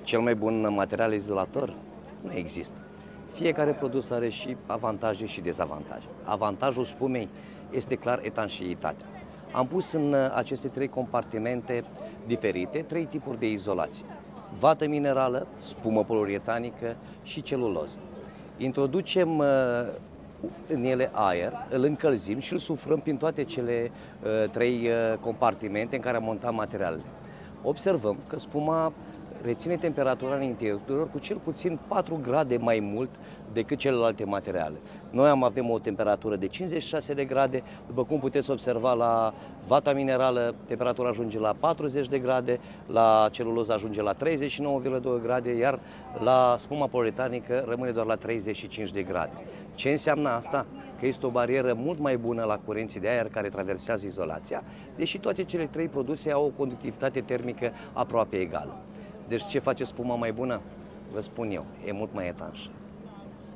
Cel mai bun material izolator? Nu există. Fiecare produs are și avantaje și dezavantaje. Avantajul spumei este clar etanșeitatea. Am pus în aceste trei compartimente diferite trei tipuri de izolație: vată minerală, spumă poliuretanică și celuloză. Introducem în ele aer, îl încălzim și îl suflăm prin toate cele trei compartimente în care am montat materialele. Observăm că spuma reține temperatura în interior cu cel puțin 4 grade mai mult decât celelalte materiale. Noi avem o temperatură de 56 de grade, după cum puteți observa la vata minerală temperatura ajunge la 40 de grade, la celuloză ajunge la 39,2 grade, iar la spuma poliuretanică rămâne doar la 35 de grade. Ce înseamnă asta? Că este o barieră mult mai bună la curenții de aer care traversează izolația, deși toate cele trei produse au o conductivitate termică aproape egală. Deci ce face spuma mai bună? Vă spun eu, e mult mai etanșă.